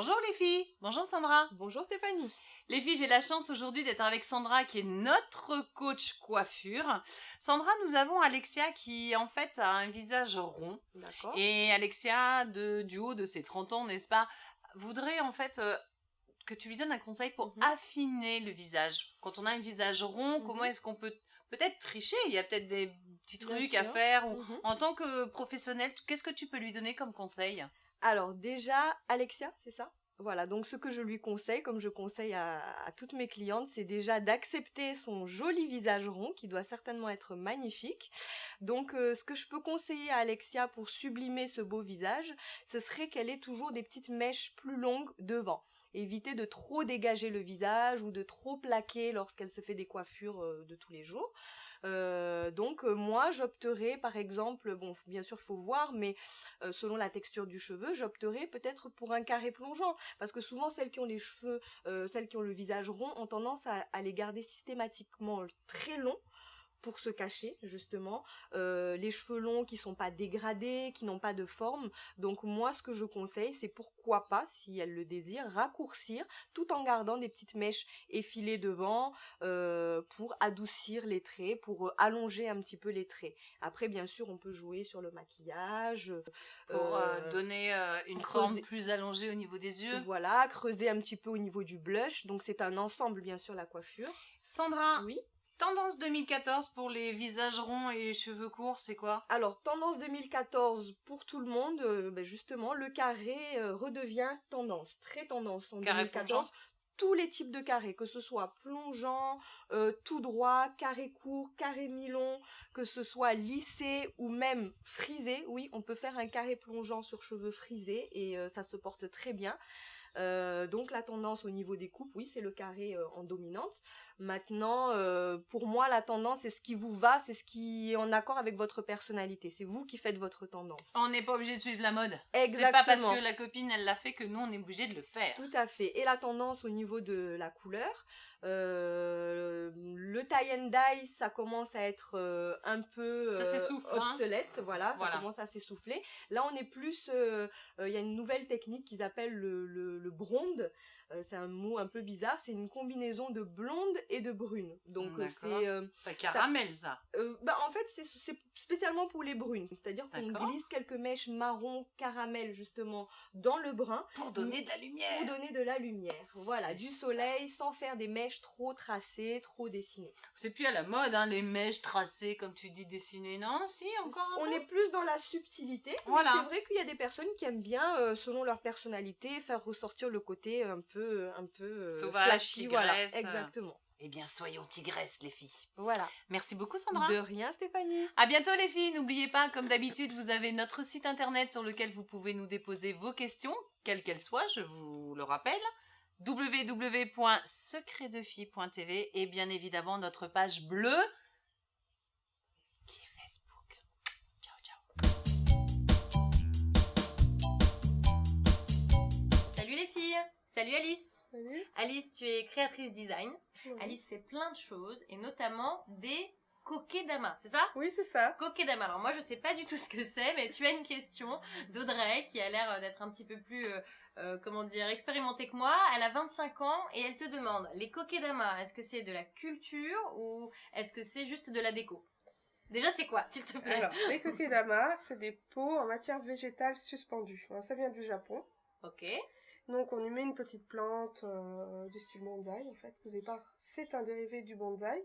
Bonjour les filles, bonjour Sandra. Bonjour Stéphanie. Les filles, j'ai la chance aujourd'hui d'être avec Sandra qui est notre coach coiffure. Sandra, nous avons Alexia qui en fait a un visage rond. D'accord. Et Alexia, du haut de ses 30 ans, n'est-ce pas, voudrait en fait que tu lui donnes un conseil pour affiner le visage. Quand on a un visage rond, comment est-ce qu'on peut peut-être tricher? Il y a peut-être des petits trucs à faire. Ou, en tant que professionnelle, qu'est-ce que tu peux lui donner comme conseil? Alors déjà, Alexia, c'est ça? Voilà, donc ce que je lui conseille, comme je conseille à toutes mes clientes, c'est déjà d'accepter son joli visage rond, qui doit certainement être magnifique. Donc ce que je peux conseiller à Alexia pour sublimer ce beau visage, ce serait qu'elle ait toujours des petites mèches plus longues devant. Éviter de trop dégager le visage ou de trop plaquer lorsqu'elle se fait des coiffures de tous les jours. Donc moi j'opterais par exemple, bon bien sûr faut voir, mais selon la texture du cheveu, j'opterais peut-être pour un carré plongeant, parce que souvent celles qui ont les cheveux, celles qui ont le visage rond ont tendance à les garder systématiquement très longs pour se cacher justement, les cheveux longs qui sont pas dégradés, qui n'ont pas de forme. Donc moi ce que je conseille, c'est pourquoi pas, si elle le désire, raccourcir tout en gardant des petites mèches effilées devant pour adoucir les traits, pour allonger un petit peu les traits. Après bien sûr on peut jouer sur le maquillage pour donner une forme plus allongée au niveau des yeux. Voilà, creuser un petit peu au niveau du blush. Donc c'est un ensemble bien sûr la coiffure. Sandra, oui. Tendance 2014 pour les visages ronds et les cheveux courts, c'est quoi? Alors, tendance 2014 pour tout le monde, justement, le carré redevient tendance, très tendance en Carré 2014. plongeant. Tous les types de carrés, que ce soit plongeant, tout droit, carré court, carré mi-long, que ce soit lissé ou même frisé. Oui, on peut faire un carré plongeant sur cheveux frisés et ça se porte très bien. Donc la tendance au niveau des coupes, oui, c'est le carré en dominante. Maintenant, pour moi, la tendance, c'est ce qui vous va, c'est ce qui est en accord avec votre personnalité. C'est vous qui faites votre tendance. On n'est pas obligé de suivre la mode. Exactement. C'est pas parce que la copine, elle l'a fait que nous, on est obligé de le faire. Tout à fait. Et la tendance au niveau de la couleur, le tie and dye, ça commence à être un peu obsolète. Hein. Voilà, ça commence à s'essouffler. Là, on est plus... Il y a une nouvelle technique qu'ils appellent le blonde. C'est un mot un peu bizarre, c'est une combinaison de blonde et de brune. Donc c'est caramel ça. En fait c'est spécialement pour les brunes, c'est-à-dire qu'on glisse quelques mèches marron caramel justement dans le brun pour donner de la lumière. Pour donner de la lumière. Voilà, du soleil sans faire des mèches trop tracées, trop dessinées. C'est plus à la mode hein, les mèches tracées comme tu dis dessinées, non? Si encore un peu. On est plus dans la subtilité. Voilà. Mais c'est vrai qu'il y a des personnes qui aiment bien selon leur personnalité faire ressortir le côté un peu sauvage, flashy, tigresse. Voilà, exactement. Eh bien, soyons tigresses, les filles. Voilà. Merci beaucoup, Sandra. De rien, Stéphanie. À bientôt, les filles. N'oubliez pas, comme d'habitude, vous avez notre site internet sur lequel vous pouvez nous déposer vos questions, quelles qu'elles soient, je vous le rappelle, www.secretdefille.tv et bien évidemment notre page bleue qui est Facebook. Ciao, ciao. Salut les filles. Salut Alice. Salut. Alice, tu es créatrice design. Oui. Alice fait plein de choses et notamment des kokedama, c'est ça? Oui, c'est ça. Kokedama. Alors moi je sais pas du tout ce que c'est, mais tu as une question d'Audrey qui a l'air d'être un petit peu plus, expérimentée que moi. Elle a 25 ans et elle te demande, les kokedama, est-ce que c'est de la culture ou est-ce que c'est juste de la déco? Déjà c'est quoi, s'il te plaît? Alors, les kokedama, c'est des pots en matière végétale suspendus. Alors, ça vient du Japon. Ok. Donc on y met une petite plante du style bonsaï en fait. Au départ, c'est un dérivé du bonsaï,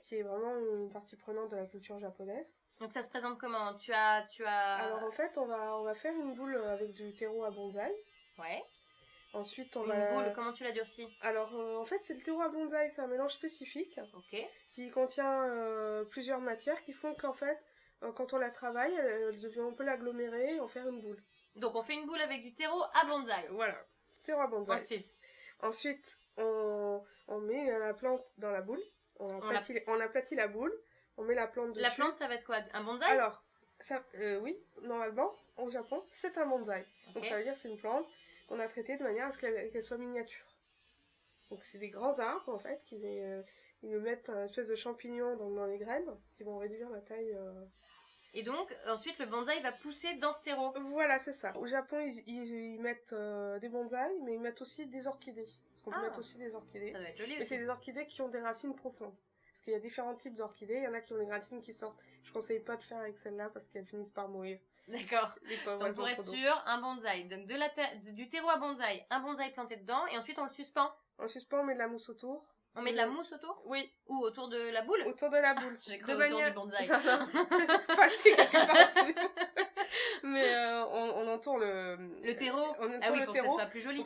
qui est vraiment une partie prenante de la culture japonaise. Donc ça se présente comment? Tu as... Alors en fait, on va faire une boule avec du terreau à bonsaï. Ouais. Ensuite, une boule, comment tu la durcis? Alors en fait, c'est le terreau à bonsaï, c'est un mélange spécifique qui contient plusieurs matières qui font qu'en fait, quand on la travaille, on peut l'agglomérer et en faire une boule. Donc on fait une boule avec du terreau à bonsaï. Voilà. Terreau à bonsaï. Ensuite, on met la plante dans la boule. On aplatit la boule. On met la plante dessus. La plante, ça va être quoi? Un bonsaï? Alors, oui, normalement, au Japon, c'est un bonsaï. Donc ça veut dire que c'est une plante qu'on a traitée de manière à ce qu'elle soit miniature. Donc c'est des grands arbres, en fait, ils nous mettent une espèce de champignon dans les graines, qui vont réduire la taille Et donc, ensuite, le bonsaï va pousser dans ce terreau. Voilà, c'est ça. Au Japon, ils mettent des bonsaïs, mais ils mettent aussi des orchidées. Parce qu'on peut mettre aussi des orchidées. Ça doit être joli Mais aussi. c'est des orchidées qui ont des racines profondes. Parce qu'il y a différents types d'orchidées. Il y en a qui ont des racines qui sortent. Je conseille pas de faire avec celle-là parce qu'elles finissent par mourir. D'accord. Les pauvres, Donc elles pour ont être trop d'eau. sûr, un bonsaï. Donc du terreau à bonsaï, un bonsaï planté dedans, et ensuite on le suspend. En suspens, on met de la mousse autour. On met de la mousse autour Oui, ou autour de la boule. autour de la boule. J'ai De cru autour manière- du bonsaï. Enfin, c'est quelque part autour du bonsaï. Mais on entoure Le terreau. On entoure Ah oui, le pour que ça terreau soit plus joli. pour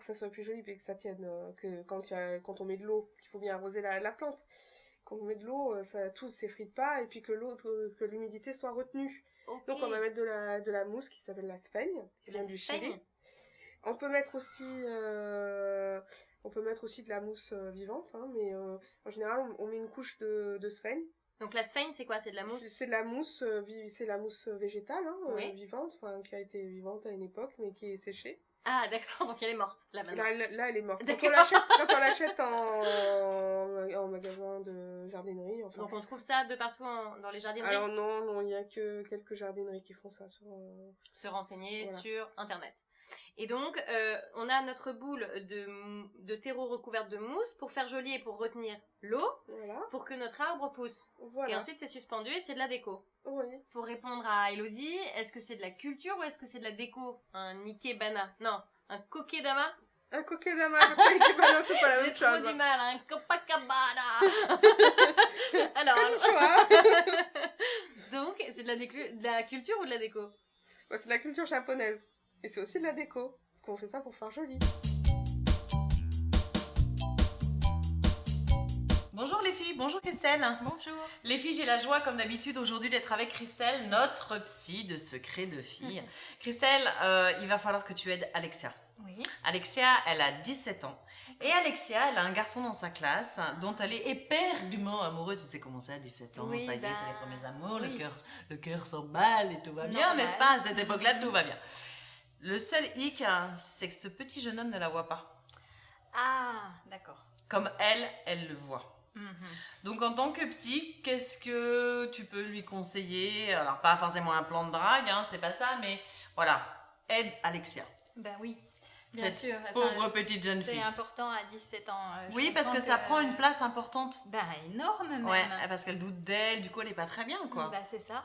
que ça soit plus joli et que ça tienne. Que quand on met de l'eau, il faut bien arroser la plante. Quand on met de l'eau, tout ne s'effrite pas et puis que l'humidité soit retenue. Ok. Donc on va mettre de la mousse qui s'appelle la sphaigne, qui vient du Chili. On peut mettre aussi de la mousse vivante, hein, mais en général on met une couche de sphaigne. Donc la sphaigne, c'est quoi? C'est de la mousse? C'est de la mousse, c'est la mousse végétale, hein, Oui. vivante, qui a été vivante à une époque, mais qui est séchée. Ah d'accord, donc elle est morte là maintenant. Là, elle est morte. Quand D'accord. on l'achète en magasin de jardinerie, enfin. Donc on trouve ça de partout dans les jardineries. Alors non, il y a que quelques jardineries qui font ça sur. Se renseigner Voilà. sur internet. Et donc, on a notre boule de terreau recouverte de mousse pour faire joli et pour retenir l'eau, Voilà. pour que notre arbre pousse. Voilà. Et ensuite, c'est suspendu et c'est de la déco. Oui. Pour répondre à Elodie, est-ce que c'est de la culture ou est-ce que c'est de la déco? Un ikebana? Non, un kokedama? Un kokedama, parce que l'ikebana, c'est pas la J'ai même trop chose. du mal, un Copacabana. Alors, Konnichiwa. donc, c'est de la culture ou de la déco? Bah, c'est de la culture japonaise. Et c'est aussi de la déco. Parce qu'on fait ça pour faire joli. Bonjour les filles, bonjour Christelle. Bonjour. Les filles, j'ai la joie comme d'habitude aujourd'hui d'être avec Christelle, notre psy de secret de filles. Christelle, il va falloir que tu aides Alexia. Oui. Alexia, elle a 17 ans. Et Alexia, elle a un garçon dans sa classe dont elle est éperdument amoureuse. Tu sais comment c'est à 17 ans, Oui, ça y est, bah, c'est les premiers amours, oui. le cœur s'emballe et tout va bien, Normal. n'est-ce pas? À cette époque-là, tout va bien. Le seul hic, c'est que ce petit jeune homme ne la voit pas. Ah, d'accord. Comme elle le voit. Donc en tant que psy, qu'est-ce que tu peux lui conseiller? Alors pas forcément un plan de drague, hein, c'est pas ça, mais voilà, aide Alexia. Ben oui, bien Cette sûr. pauvre petite jeune C'est fille. important à 17 ans. Je Oui, parce que comprends ça prend une place importante. Ben énorme même. Ouais, parce qu'elle doute d'elle, du coup elle est pas très bien, quoi. Ben, c'est ça.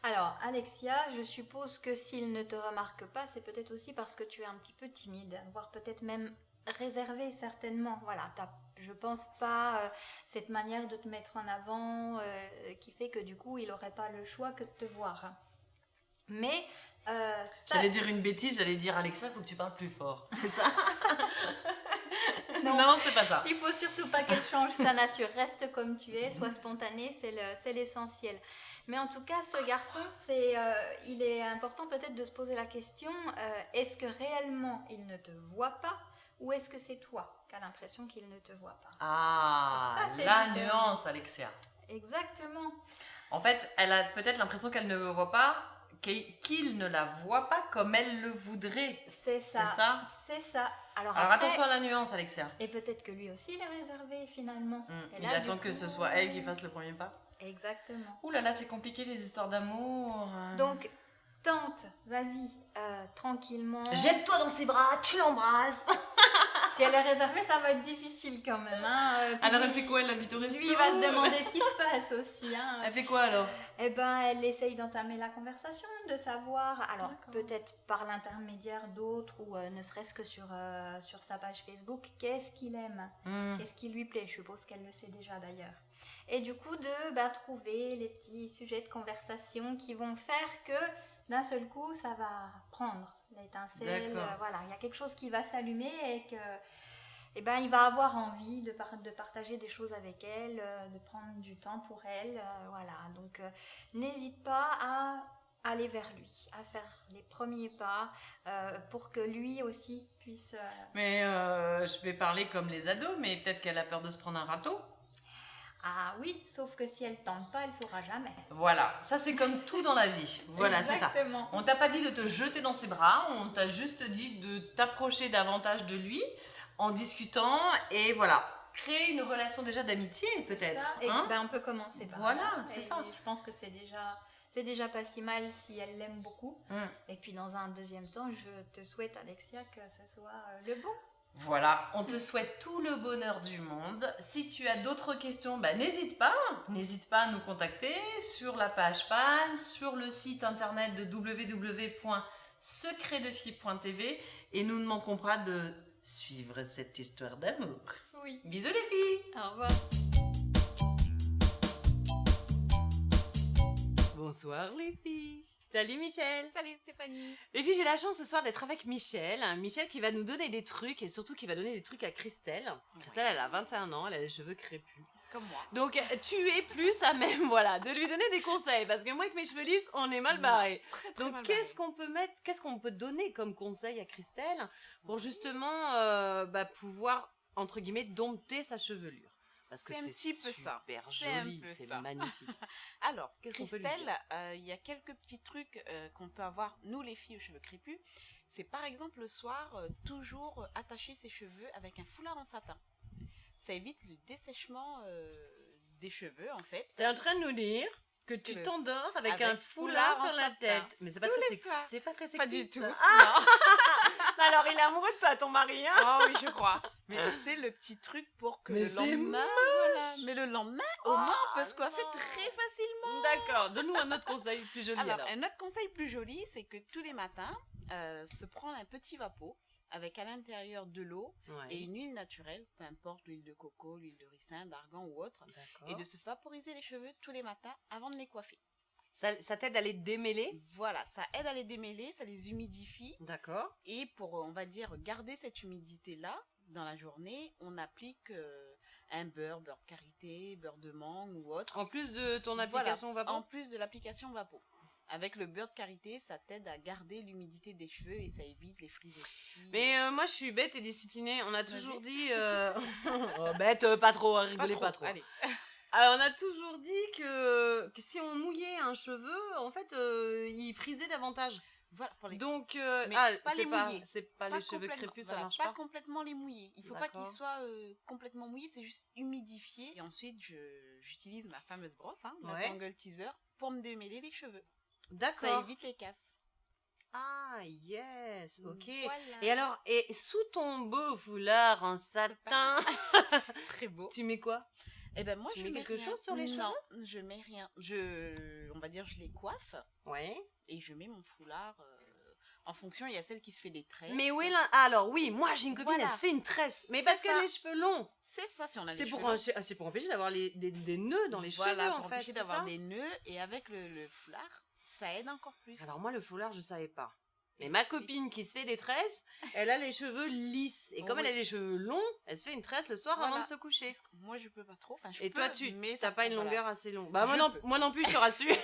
Alors, Alexia, je suppose que s'il ne te remarque pas, c'est peut-être aussi parce que tu es un petit peu timide, voire peut-être même réservée, certainement. Voilà, je pense pas cette manière de te mettre en avant qui fait que du coup, il n'aurait pas le choix que de te voir. Mais ça... J'allais dire une bêtise, j'allais dire Alexia, faut que tu parles plus fort. C'est ça? Non, c'est pas ça. Il faut surtout pas qu'elle change sa nature. Reste comme tu es, sois spontanée, c'est l'essentiel. Mais en tout cas, ce garçon, il est important peut-être de se poser la question, est-ce que réellement il ne te voit pas ou est-ce que c'est toi qui as l'impression qu'il ne te voit pas? Ah, Ça, c'est la différent. nuance, Alexia. Exactement. En fait, elle a peut-être l'impression qu'elle ne le voit pas, qu'il ne la voit pas comme elle le voudrait. C'est ça. C'est ça? C'est ça. Alors Alors après, attention à la nuance, Alexia. et peut-être que lui aussi, il est réservé finalement. Et Il là, attend du que coup, ce soit elle qui fasse le premier pas. Exactement. Ouh là là, c'est compliqué les histoires d'amour. Donc, tente, vas-y, tranquillement. Jette-toi dans ses bras, tu l'embrasses. Si elle est réservée, ça va être difficile quand même. Hein. Puis Alors elle lui- fait quoi? Elle l'invite au resto? Lui, il va se demander ce qui se passe aussi. Hein. Elle fait quoi alors? Eh ben, elle essaye d'entamer la conversation, de savoir. Alors, D'accord. peut-être par l'intermédiaire d'autres ou ne serait-ce que sur sa page Facebook, qu'est-ce qu'il aime, qu'est-ce qui lui plaît. Je suppose qu'elle le sait déjà d'ailleurs. Et du coup, de trouver les petits sujets de conversation qui vont faire que d'un seul coup, ça va prendre l'étincelle. D'accord. Voilà, il y a quelque chose qui va s'allumer et que il va avoir envie de partager des choses avec elle, de prendre du temps pour elle. Voilà, donc n'hésite pas à aller vers lui, à faire les premiers pas pour que lui aussi puisse... Mais je vais parler comme les ados, mais peut-être qu'elle a peur de se prendre un râteau. Ah oui, sauf que si elle tente pas, elle saura jamais. Voilà, ça c'est comme tout dans la vie. Voilà, c'est ça. Exactement. On t'a pas dit de te jeter dans ses bras, on t'a juste dit de t'approcher davantage de lui en discutant et voilà, créer une relation déjà d'amitié peut-être. Ça, et Hein? on peut commencer par Voilà, là. c'est Et ça. Je pense que c'est c'est déjà pas si mal si elle l'aime beaucoup. Et puis dans un deuxième temps, je te souhaite, Alexia, que ce soit le bon. Voilà, on te souhaite tout le bonheur du monde. Si tu as d'autres questions, n'hésite pas à nous contacter sur la page PAN, sur le site internet de www.secretdefille.tv et nous ne manquons pas de suivre cette histoire d'amour. Oui. Bisous les filles. Au revoir. Bonsoir les filles. Salut Michel. Salut Stéphanie. Les filles, j'ai la chance ce soir d'être avec Michel. Michel qui va nous donner des trucs et surtout qui va donner des trucs à Christelle. Christelle, elle a 21 ans, elle a les cheveux crépus. Comme moi. Donc tu es plus à même de lui donner des conseils parce que moi avec mes cheveux lisses, on est mal barré. Très Donc mal qu'est-ce qu'on peut donner comme conseil à Christelle pour justement pouvoir entre guillemets dompter sa chevelure? Parce que c'est un petit peu ça. Super C'est un joli, peu c'est ça. magnifique. Alors, Qu'est-ce qu'on peut lui Christelle, il y a quelques petits trucs qu'on peut avoir, nous les filles aux cheveux crépus. C'est par exemple le soir, toujours attacher ses cheveux avec un foulard en satin. Ça évite le dessèchement des cheveux en fait. T'es en train de nous dire que tu t'endors avec avec un foulard sur la satin. tête. Mais c'est pas, Tous très les soirs. c'est pas très sexy. Pas du tout. Ah Non. Alors il est amoureux de toi, ton mari, hein? Oh oui, je crois. Mais c'est le petit truc pour que Mais le c'est lendemain, voilà. Mais le lendemain, au moins, on peut se coiffer non. très facilement. D'accord, donne-nous un autre conseil plus joli alors. Un autre conseil plus joli, c'est que tous les matins, se prendre un petit vapeau avec à l'intérieur de l'eau Ouais. et une huile naturelle, peu importe l'huile de coco, l'huile de ricin, d'argan ou autre, D'accord. et de se vaporiser les cheveux tous les matins avant de les coiffer. Ça t'aide à les démêler? Voilà, ça aide à les démêler, ça les humidifie, D'accord. et pour, on va dire, garder cette humidité-là dans la journée, on applique un beurre de karité, beurre de mangue ou autre. En plus de ton application Voilà, Vapo? en plus de l'application Vapo. Avec le beurre de karité, ça t'aide à garder l'humidité des cheveux et ça évite les frisottis. Mais moi je suis bête et disciplinée. On a toujours dit... oh, bête, pas trop, rigolez pas trop. Allez. Alors, on a toujours dit que si on mouillait un cheveu, en fait, il frisait davantage. Voilà, pour les... Donc, Mais pas les mouiller. c'est pas les cheveux complètement. crépus, Voilà, ça marche pas pas. complètement les mouiller. Il faut pas D'accord. qu'ils soient complètement mouillés, c'est juste humidifié. Et ensuite, j'utilise ma fameuse brosse, la Ouais. Tangle Teaser, pour me démêler les cheveux. Ça D'accord. évite les casses. Ah, yes, ok. Voilà. Et alors, et sous ton beau foulard en satin, Très beau. tu mets quoi? Eh ben moi, Tu je mets mets quelque rien. chose sur les Non, je mets rien. On va dire, je les coiffe Ouais. et je mets mon foulard. En fonction, il y a celle qui se fait des tresses. Mais oui, là, alors oui, moi j'ai une copine, Voilà. elle se fait une tresse. Mais C'est parce ça. qu'elle a les cheveux longs. C'est ça, si on a les C'est cheveux pour, longs. c'est pour empêcher d'avoir des nœuds dans les Voilà, cheveux, pour en fait. empêcher c'est d'avoir ça des nœuds. Et avec le foulard, ça aide encore plus. Alors moi, le foulard, je savais pas. Et ma copine qui se fait des tresses, elle a les cheveux lisses. Et comme Oui. elle a les cheveux longs, elle se fait une tresse le soir Voilà. avant de se coucher. C'est ce que moi, je peux pas trop. Enfin, je Et peux, toi, tu mais n'as ça pas une prend- longueur assez longue. Bah, Je peux. moi non plus, je te rassure.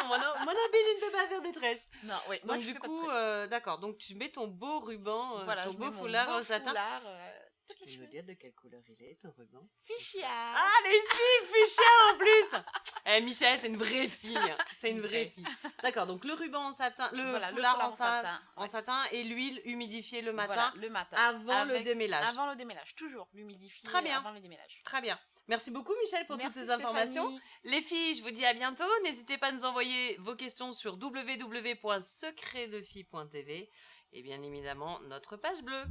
moi non plus, je ne peux pas faire des tresses. Non, oui, moi, Donc je du fais pas coup, de tresses. d'accord. Donc tu mets ton beau ruban, Voilà, ton je beau mets mon foulard beau en satin. foulard, toutes les Tu veux cheveux. dire de quelle couleur il est, ton ruban? Fuchsia. Ah, les filles, fuchsia en plus. Eh, Michel, c'est une vraie fille. C'est une vraie fille. D'accord, donc le ruban en satin, le Voilà, foulard foulard en satin et l'huile humidifiée le matin Voilà, le matin. avant le Avec- démêlage. Avant le démêlage, toujours l'humidifier Très bien. avant le démêlage. Très bien. Merci beaucoup Michel pour Merci, toutes ces informations. Stéphanie. Les filles, je vous dis à bientôt. N'hésitez pas à nous envoyer vos questions sur www.secretdefille.tv et bien évidemment notre page bleue.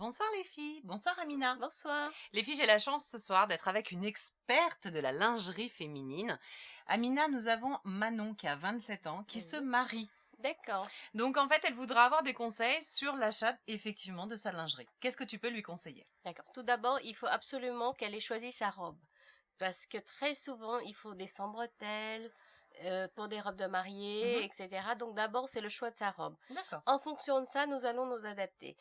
Bonsoir les filles, bonsoir Amina. Bonsoir. Les filles, j'ai la chance ce soir d'être avec une experte de la lingerie féminine. Amina, nous avons Manon qui a 27 ans, qui se marie. D'accord. Donc en fait, elle voudra avoir des conseils sur l'achat effectivement de sa lingerie. Qu'est-ce que tu peux lui conseiller? D'accord. Tout d'abord, il faut absolument qu'elle ait choisi sa robe. Parce que très souvent, il faut des sans-bretelles, pour des robes de mariée, etc. Donc d'abord, c'est le choix de sa robe. D'accord. En fonction de ça, nous allons nous adapter.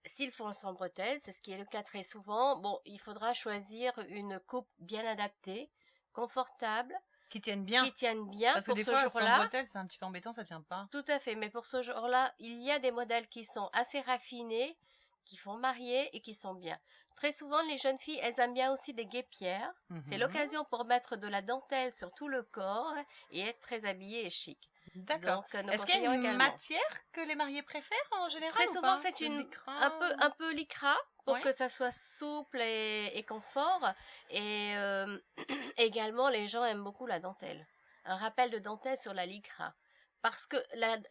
S'ils font sans bretelles, c'est ce qui est le cas très souvent, bon, il faudra choisir une coupe bien adaptée, confortable, Qui tiennent bien. qui tienne bien Parce que pour des ce fois, sans jour-là. bretelles, c'est un petit peu embêtant, ça tient pas. Tout à fait, mais pour ce jour-là, il y a des modèles qui sont assez raffinés, qui font marier et qui sont bien. Très souvent, les jeunes filles, elles aiment bien aussi des guêpières. C'est l'occasion pour mettre de la dentelle sur tout le corps et être très habillée et chic. D'accord. Donc, nous Est-ce qu'il y a conseillons une également. matière que les mariés préfèrent en général Très ou souvent, pas? c'est Le une lycra un peu lycra, pour Oui. que ça soit souple et confort. Et également, les gens aiment beaucoup la dentelle. Un rappel de dentelle sur la lycra. Parce que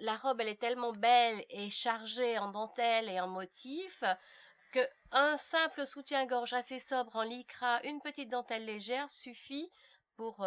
la robe, elle est tellement belle et chargée en dentelle et en motifs que un simple soutien-gorge assez sobre en lycra, une petite dentelle légère suffit pour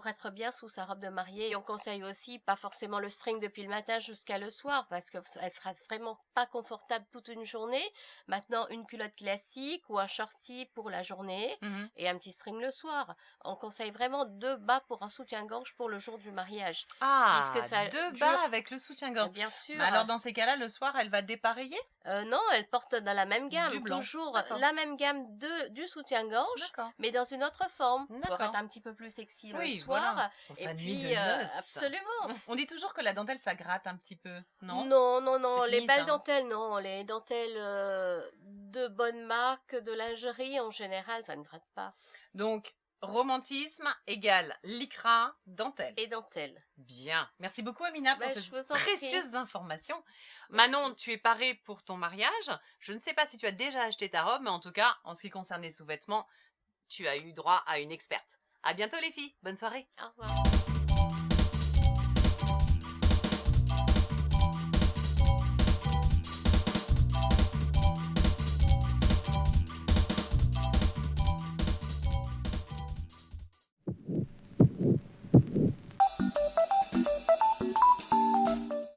être bien sous sa robe de mariée. Et on conseille aussi pas forcément le string depuis le matin jusqu'à le soir parce que elle sera vraiment pas confortable toute une journée. Maintenant, une culotte classique ou un shorty pour la journée et un petit string le soir. On conseille vraiment 2 bas pour un soutien-gorge pour le jour du mariage. Ah, Puisque ça 2 dure- bas avec le soutien-gorge. Bien sûr. Mais alors, dans ces cas-là, le soir, elle va dépareiller? Non, elle porte dans la même gamme, Du blanc. toujours D'accord. la même gamme du soutien-gorge, D'accord. mais dans une autre forme, pour D'accord. être un petit peu plus sexy Oui, le soir. voilà. Pour Et sa nuit puis, de noces. absolument. On dit toujours que la dentelle, ça gratte un petit peu, non? Non, C'est les fini, belles ça, hein. dentelles, non, les dentelles de bonne marque, de lingerie, en général, ça ne gratte pas. Donc, romantisme égale lycra, dentelle. Et dentelle. Bien. Merci beaucoup, Amina, pour Ben, ces je vous en prie. précieuses informations. Manon, tu es parée pour ton mariage. Je ne sais pas si tu as déjà acheté ta robe, mais en tout cas, en ce qui concerne les sous-vêtements, tu as eu droit à une experte. À bientôt, les filles. Bonne soirée. Au revoir.